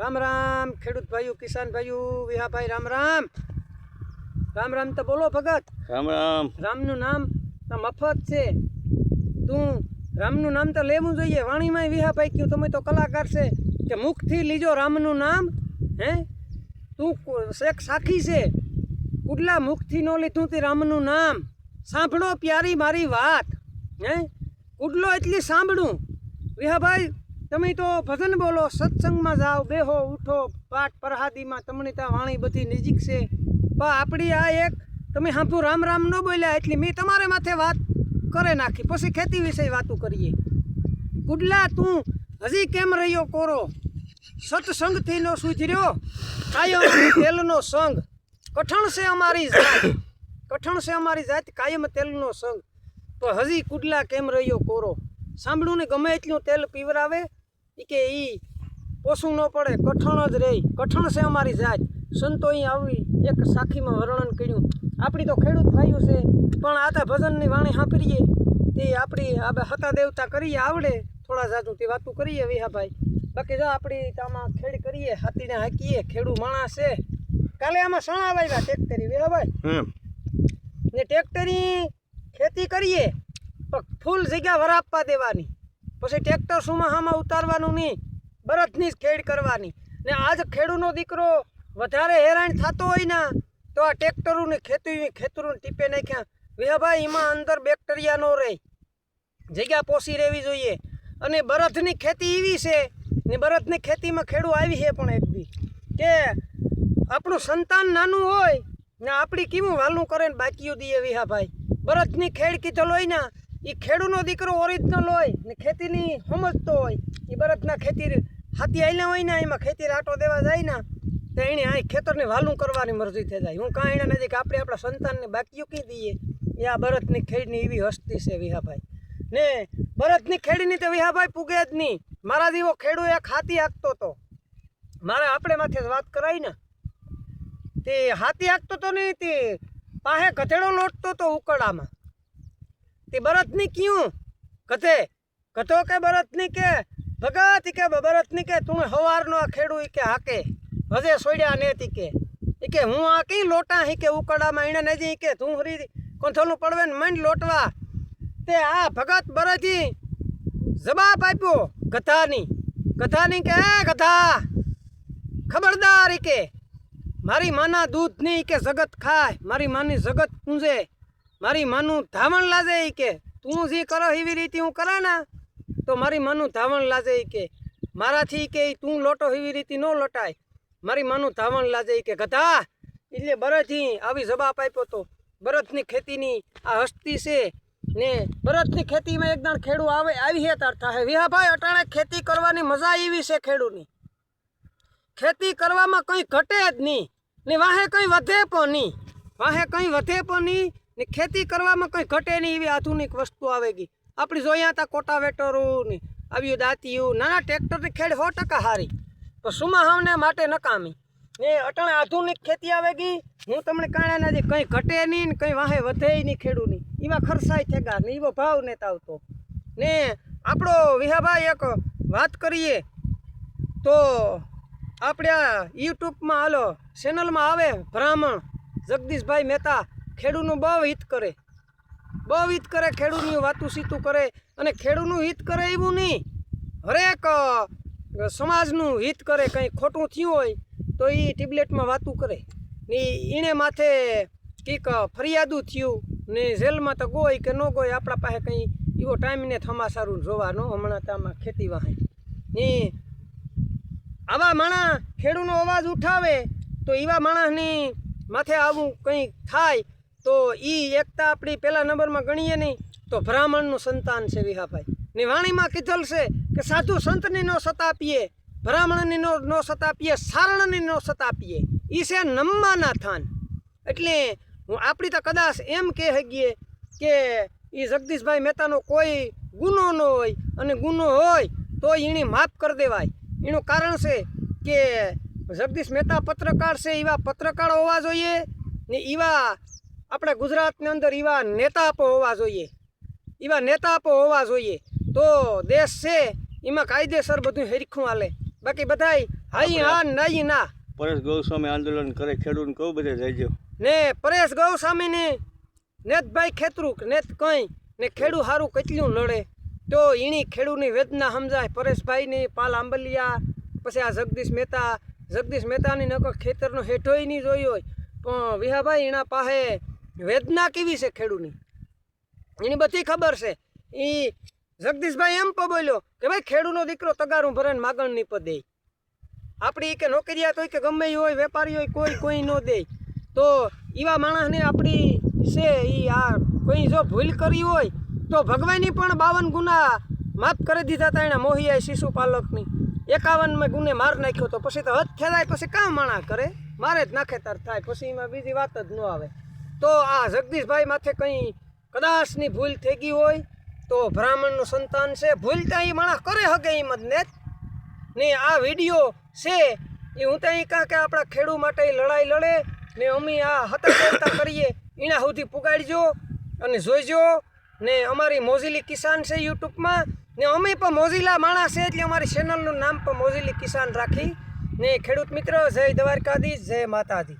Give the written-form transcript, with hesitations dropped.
राम राम खेडूत भाईओ किसान भाईओ विहा भाई राम राम राम राम तो बोलो भगत राम राम राम नु नाम तो मफत से तू राम नु नाम तो लेवू जोईए वाणी में विहा भाई क्यों तुम्हें तो कलाकार से के मुख थी लीजो राम नु नाम है तू एक साखी से कुडला मुख थी नो लीधुं ते राम नु नाम सांभळो प्यारी मारी वात है कुडलो एटली सांभळू विहा भाई तमे तो भजन बोलो सत्संग में जाओ बेहो उठो पाठ प्रहादी में तमने त्या वाणी बधी नजीक से पण आपणी आ एक तमे हांभू राम राम न बोल्या एटली मैं तमारे माथे वात करे नाखी पछी खेती विषय वातू करीए कुडला तू हजी केम रह्यो कोरो सत्संग थी नो सुधर्यो कायम तेल नो संग कठण से अमारी जात कायम तेल नो संग तो हजी कुडला केम रह्यो कोरो सांभळू ने गमे एटलू तेल पीवरावे के ई पोसू न पड़े कठण ज रही कठण से अमारी जात संतोई आवी एक साखी में वर्णन कर्युं आपणी तो खेडूत भाईओ से पण आता भजन नी वाणी सांभळीए ते आपणी हता देवता करीए आवड़े थोड़ा जाजू ते वातू करीए विहा भाई बाकी जो आपणी तामा खेड़ी करीए हाथीने हाकीए खेडू माणस छे काले आमा सणा वाव्या ट्रेक्टरी विहा भाई ने ट्रेक्टरी खेती करीए फूल जग्या वरापवा देवानी पछी ट्रेक्टर सुमाहामां उतारवानुं नहीं बरतनी खेड करवानी ने आज खेडूनो दीकरो वधारे हैरान थतो होय ना तो आ ट्रेक्टरू ने खेतरू टीपे नाख्या विहा भाई एमां अंदर बेक्टेरिया नो रहे जग्या पोसी रहेवी जोईए अने बरतनी खेती एवी छे ने बरतनी खेती में खेडू आवी छे पण एक दी के आपणुं संतान नानुं होय ने आपणी केवुं वालुं करे ने बाकीओ दीए विहा भाई बरतनी खेड कीधल होय ना ये खेडूनो दीकरो ओरिजिनल होय ने खेतीनी समजतो होय ये बरतना खेती हाथी आईला होय ना एमां खेती आटो देवा जाय ना तो एणे आ खेतरने वालुं करवानी मरजी थई जाय हूँ कांई एना नजीक आपणे आपणा संतानने बाकीओ की दीए ए आ बरतनी खेडनी एवी हस्ती छे विहा भाई ने बरतनी खेडनी तो विहा भाई पुगे ज नहीं मारा जेवो खेडू एक हाथी हांकतो तो मारे आपणे माथे ज वात कराई ने ते हाथी हांकतो तो नहीं ते पाहे गधेड़ो लोटतो तो उकड़ामां ते बरतनी क्यों कथे कथो के बरतनी के भगत के बरतनी के तू हवारनो आ खेडू के हाके हजे सोड्या नेती के हूँ आ कई लोटा ही के उकड़ा में इने नजी के तू हरी कोंथलू पड़वे मंड लोटवा ते आ भगत बरजी जवाब आप्यो गधानी के गधा खबरदार के मारी माना दूध नहीं के जगत खाए मारी मानी जगत पूंजे मारी मानू धावण लाजे के तू जी करो एवी रीति हूँ करा ना तो मारी मानू धावण लाजे के मारा थी के तू लोटो एवी रीति नो लोटाय मारी मानू धावण लाजे के गधा એટલે બરજી આવી જવાબ આપ્યો તો બરતની ખેતીની આ હસ્તી છે ને બરતની ખેતીમાં એક દાણ ખેડૂ આવી હે તાર થાય વિહા ભાઈ અટાણે ખેતી કરવાની મજા એવી છે ખેડૂની ખેતી કરવામાં કંઈ ઘટે જ નહીં ને વાહે કંઈ વધે પણ નહીં ने खेती करवामां कंई घटे नहीं एवी आधुनिक वस्तु आवेगी आपणी जोया था कोटावेटरू ने आवी दातीओ नाना ट्रेक्टर ने खेड 100% हारी तो सुमाहावने माटे नकामी ने अटाणे आधुनिक खेती आवेगी हूँ तमने काणे ना जे कंई घटे नहीं ने कंई वाहे वधे नहीं खेडूनी एवा खर्चाई थेगा ने एवो भाव ने आवतो ने आपणो विहाभाई एक वात करीए तो आपणे यूट्यूब में हालो चेनल में आवे ब्राह्मण जगदीश भाई मेहता खेडूनु बहु हित करे खेडूनी वातू सीतू करे अने खेडूनु हित करे एवं नहीं हरेक समाजनु हित करे कहीं खोटू थयुं होय तो ये टेब्लेट में वातू करे ने इने माथे कंईक फरियादू थयुं ने जेल में तो गोय के न गोय आपणा पासे कहीं एवो टाइम ने थमासारू जोवानो हमणां तामां खेती वाहे ने आवा माणा खेडूनो अवाज उठावे तो एवा माणसनी माथे आवुं कंई थाय तो ई एकता अपनी पहला नंबर में गणीए नहीं तो ब्राह्मण संतान से विहा भाई ने वाणी में कीधल से कि साधु संत ने नो सतापीए ब्राह्मण ने नो सतापीए सारण ने नो सतापीए ई से नम्मा ना थान एटले हूँ आपणी तो कदाच एम कहे गए कि ई जगदीश भाई मेहता नो कोई गुनो न होय अने गुनो होय तो एने माफ कर देवाय एनु कारण से कि जगदीश मेहता पत्रकार से एवा पत्रकार होवा जोईए ने एवा अपने गुजरात ने अंदर एवा नेतापो होवा जोईए तो देश से एमां कायदेसर बधुं हरखुं हाले बाकी बधाई હાઈ હા નહીં ના પરેશ ગૌસ્વામી આંદોલન કરે ખેડૂતને કહું બધે જઈજો ને પરેશ ગૌસ્વામી ને નેતભાઈ ખેતરૂક નેત કઈ ને ખેડૂ હારું કેટલું લડે તો એની ખેડૂની વેદના સમજાય પરેશભાઈની પાલ આંબલિયા પછી આ જગદીશ મહેતાની નકર ખેતરનો હેઠોય નહીં જોઈ હોય પણ વિહાભાઈ એના પાસે વેદના કેવી છે ખેડૂની એની બધી ખબર છે એ જગદીશભાઈ એમ પણ બોલ્યો કે ભાઈ ખેડૂનો દીકરો તગારું ભરે ને માગણ નહીં પણ દે આપણી કે નોકરિયાત હોય કે ગમે એ હોય વેપારી હોય કોઈ ન દે તો એવા માણસને આપણી છે એ આ કોઈ જો ભૂલ કરી હોય તો ભગવાનની પણ 52 ગુના માફ કરી દીધા હતા એના મોહિયા શિશુપાલકની 51 ગુને માર નાખ્યો તો પછી તો હદ ખેલાય પછી કામ માણા કરે મારે જ નાખે તાર થાય પછી એમાં બીજી વાત જ ન આવે તો આ જગદીશભાઈ માથે કંઈ કદાચની ભૂલ થઈ ગઈ હોય તો બ્રાહ્મણનું સંતાન છે ભૂલતા એ માણસ કરે હકે એમ જ ને આ વિડીયો છે એ હું તો અહીં કાં કે આપણા ખેડૂ માટે લડાઈ લડે ને અમે આ હતરતા કરીએ એના સુધી પુગાડજો અને જોઈજો ને અમારી મોજીલી કિસાન છે યુટ્યુબમાં ને અમે પણ મોજીલા માણસ છે એટલે અમારી ચેનલનું નામ પણ મોજીલી કિસાન રાખી ને ખેડૂત મિત્રો જય દ્વારકાધીશ જય માતાજી.